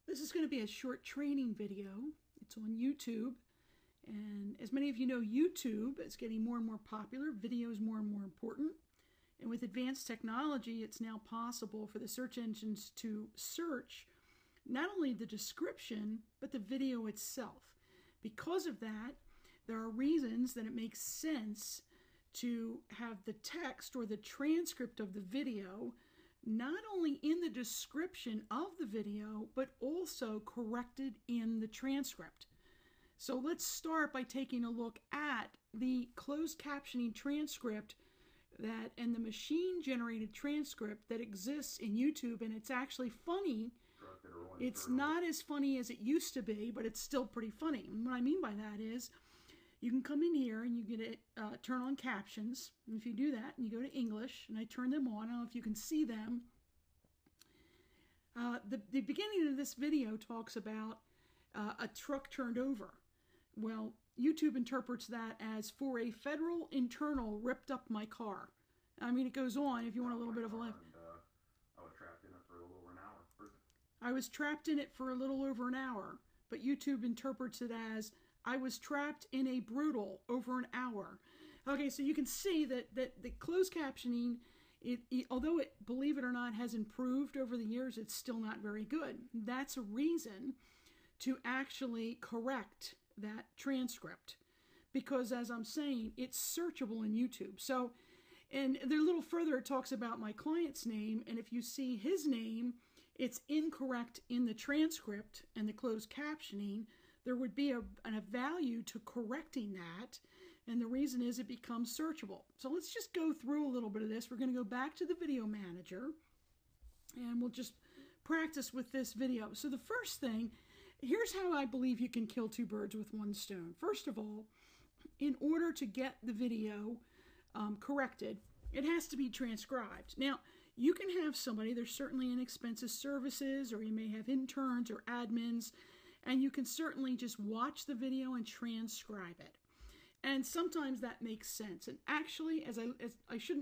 This is going to be a short training video. It's on YouTube. And as many of you know, YouTube is getting more and more popular. Video is more and more important. And with advanced technology, it's now possible for the search engines to search not only the description, but the video itself. Because of that, there are reasons that it makes sense to have the text or the transcript of the video not only in the description of the video, but also corrected in the transcript. So let's start by taking a look at the closed captioning transcript and the machine-generated transcript that exists in YouTube, and it's actually funny. It's not as funny as it used to be, but it's still pretty funny. And what I mean by that is, you can come in here and you get turn on captions. And if you do that and you go to English, and I turn them on, I don't know if you can see them. The beginning of this video talks about a truck turned over. Well, YouTube interprets that as "for a federal internal ripped up my car." I mean, it goes on if you want a little bit of a life. I was trapped in it for a little over an hour. I was trapped in it for a little over an hour, but YouTube interprets it as "I was trapped in a brutal over an hour." Okay, so you can see that the closed captioning, although it, believe it or not, has improved over the years, it's still not very good. That's a reason to actually correct that transcript, because as I'm saying, it's searchable in YouTube. So, and there a little further, it talks about my client's name, and if you see his name, it's incorrect in the transcript and the closed captioning. There would be a value to correcting that, and the reason is it becomes searchable. So let's just go through a little bit of this. We're going to go back to the video manager, and we'll just practice with this video. So the first thing, here's how I believe you can kill two birds with one stone. First of all, in order to get the video corrected, it has to be transcribed. Now, you can have somebody, there's certainly inexpensive services, or you may have interns or admins, and you can certainly just watch the video and transcribe it. And sometimes that makes sense. And actually,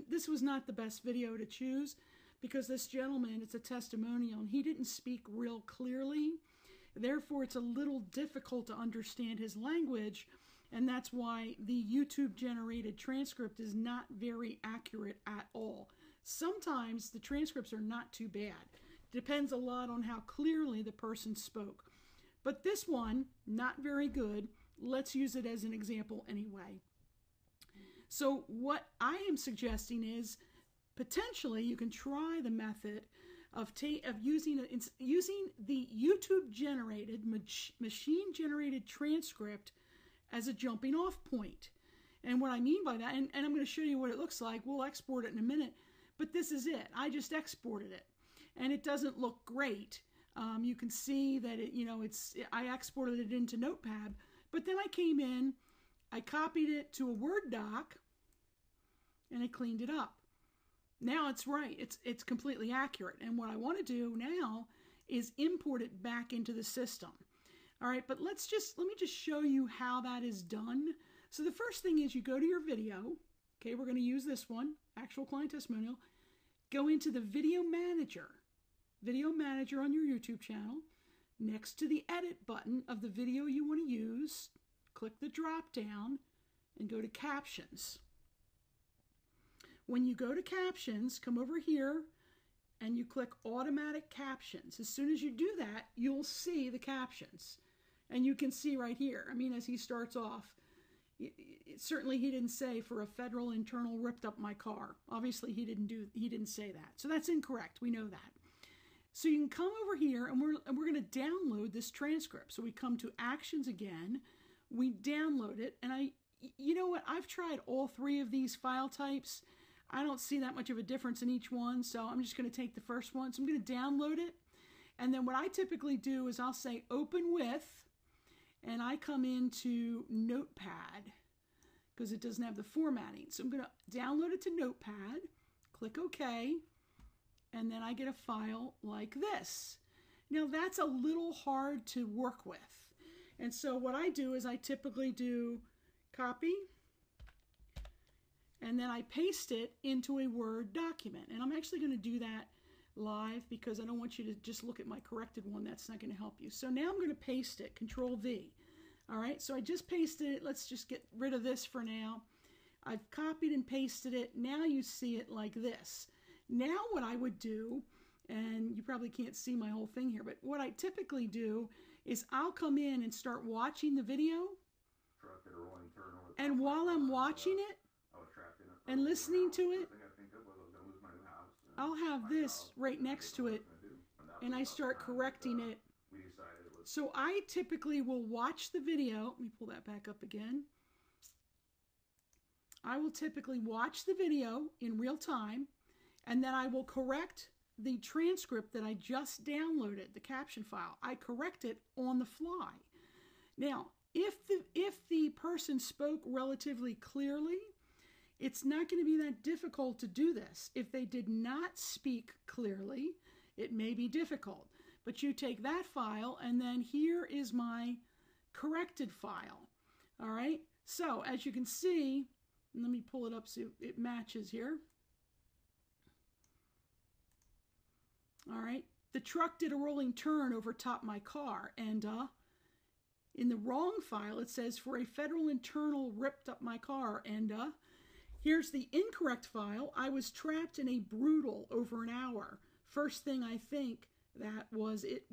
this was not the best video to choose, because this gentleman, it's a testimonial, and he didn't speak real clearly. Therefore, it's a little difficult to understand his language, and that's why the YouTube-generated transcript is not very accurate at all. Sometimes the transcripts are not too bad. Depends a lot on how clearly the person spoke. But this one, not very good. Let's use it as an example anyway. So what I am suggesting is, potentially you can try the method of using the YouTube-generated, machine-generated transcript as a jumping off point. And what I mean by that, and I'm going to show you what it looks like. We'll export it in a minute, but this is it. I just exported it, and it doesn't look great. You can see that I exported it into Notepad, but then I came in, I copied it to a Word doc, and I cleaned it up. Now it's right. It's completely accurate. And what I want to do now is import it back into the system. All right, but let me just show you how that is done. So the first thing is you go to your video. Okay, we're going to use this one, actual client testimonial. Go into the video manager on your YouTube channel. Next to the edit button of the video you want to use, click the drop down and go to captions. When you go to captions, come over here and you click automatic captions. As soon as you do that, you'll see the captions. And you can see right here, I mean, as he starts off, certainly he didn't say "for a federal internal ripped up my car." Obviously he didn't say that. So that's incorrect. We know that. So you can come over here and we're going to download this transcript. So we come to actions again, we download it, and you know what? I've tried all three of these file types. I don't see that much of a difference in each one, so I'm just going to take the first one. So I'm going to download it, and then what I typically do is I'll say open with, and I come into Notepad because it doesn't have the formatting. So I'm going to download it to Notepad, click OK, and then I get a file like this. Now that's a little hard to work with, and so what I do is I typically do copy, and then I paste it into a Word document. And I'm actually going to do that live because I don't want you to just look at my corrected one. That's not going to help you. So now I'm going to paste it, Control V. All right, so I just pasted it. Let's just get rid of this for now. I've copied and pasted it. Now you see it like this. Now what I would do, and you probably can't see my whole thing here, but what I typically do is I'll come in and start watching the video. And while I'm watching it and listening to it, I'll have this right next to it and I start correcting it. So I typically will watch the video. Let me pull that back up again. I will typically watch the video in real time, and then I will correct the transcript that I just downloaded, the caption file. I correct it on the fly. Now, if the person spoke relatively clearly, it's not going to be that difficult to do this. If they did not speak clearly, it may be difficult. But you take that file, and then here is my corrected file. All right? So, as you can see, let me pull it up so it matches here. All right. The truck did a rolling turn over top my car, and in the wrong file, it says, for a federal internal ripped up my car, and here's the incorrect file. I was trapped in a brutal over an hour. First thing I think that was, it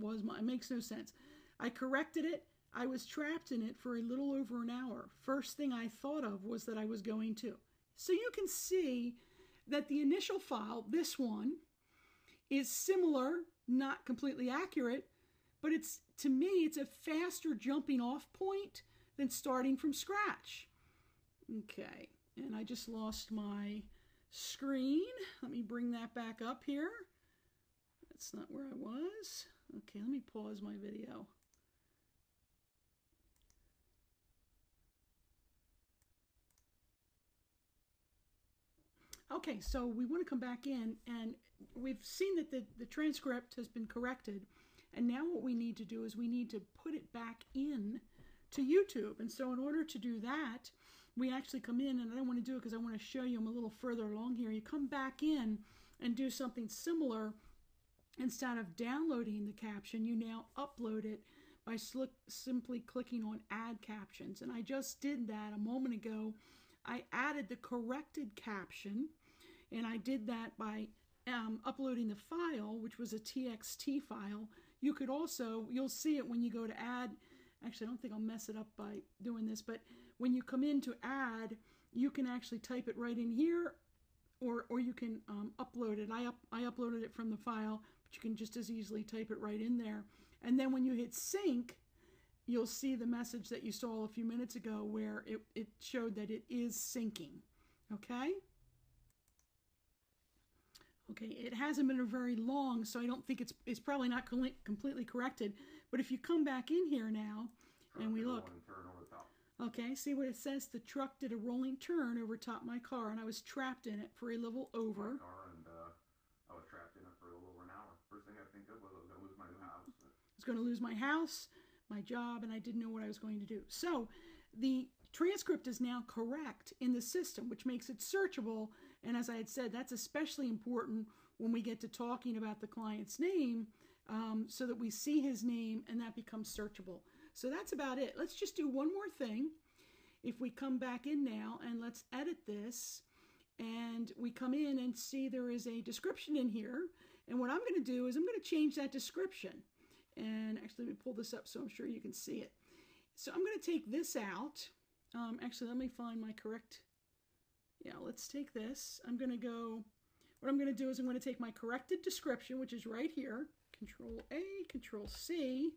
makes no sense. I corrected it. I was trapped in it for a little over an hour. First thing I thought of was that I was going to. So you can see that the initial file, this one, is similar, not completely accurate, but it's, to me, it's a faster jumping off point than starting from scratch. Okay, and I just lost my screen. Let me bring that back up here. That's not where I was. Okay, let me pause my video. Okay, so we want to come back in, and we've seen that the transcript has been corrected, and now what we need to do is we need to put it back in to YouTube. And so in order to do that, we actually come in, and I don't want to do it because I want to show you I'm a little further along here. You come back in and do something similar. Instead of downloading the caption, you now upload it by simply clicking on Add Captions. And I just did that a moment ago. I added the corrected caption, and I did that by uploading the file, which was a TXT file. You could also, you'll see it when you go to add. Actually, I don't think I'll mess it up by doing this, but when you come in to add, you can actually type it right in here, or you can upload it. I uploaded it from the file, but you can just as easily type it right in there. And then when you hit sync, you'll see the message that you saw a few minutes ago where it showed that it is syncing. Okay? Okay, it hasn't been very long, so I don't think it's probably not completely corrected. But if you come back in here now, and we look, okay, see what it says? The truck did a rolling turn over top my car, and I was trapped in it for a little over. I was trapped in it for a little over an hour. First thing I think of was I was going to lose my new house. I was going to lose my house, my job, and I didn't know what I was going to do. So the transcript is now correct in the system, which makes it searchable. And as I had said, that's especially important when we get to talking about the client's name, so that we see his name and that becomes searchable. So that's about it. Let's just do one more thing. If we come back in now and let's edit this, and we come in and see there is a description in here. And what I'm going to do is I'm going to change that description. And actually, let me pull this up so I'm sure you can see it. So I'm going to take this out. Actually, let me find my correct. Yeah, let's take this. I'm going to go, what I'm going to do is I'm going to take my corrected description, which is right here. Control A, Control C.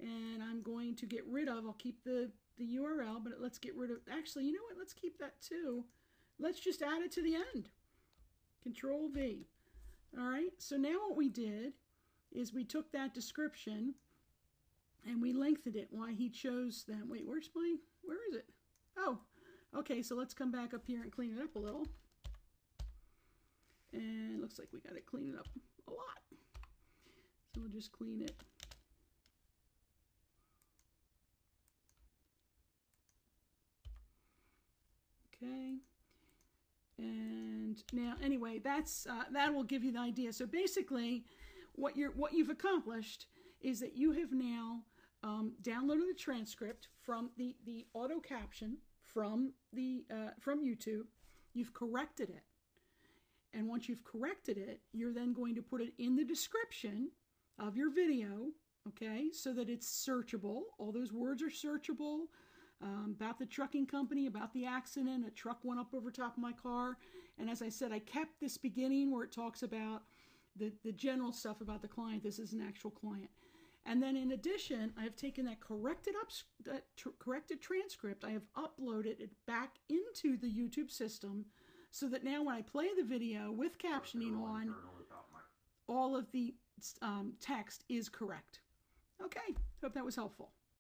And I'm going to get rid of, I'll keep the URL, but let's get rid of, actually, you know what? Let's keep that too. Let's just add it to the end. Control V. All right, so now what we did is we took that description and we lengthened it, why he chose them. Wait, where is it? Oh, okay, so let's come back up here and clean it up a little. And it looks like we got to clean it up a lot. So we'll just clean it. Okay. And now, anyway, that's that will give you the idea. So basically, what you've accomplished is that you have now downloaded the transcript from the auto caption from YouTube. You've corrected it, and once you've corrected it, you're then going to put it in the description of your video, okay, so that it's searchable. All those words are searchable. About the trucking company, about the accident, a truck went up over top of my car. And as I said, I kept this beginning where it talks about the general stuff about the client. This is an actual client. And then in addition, I have taken that corrected transcript, I have uploaded it back into the YouTube system so that now when I play the video with captioning on, all of the text is correct. Okay, hope that was helpful.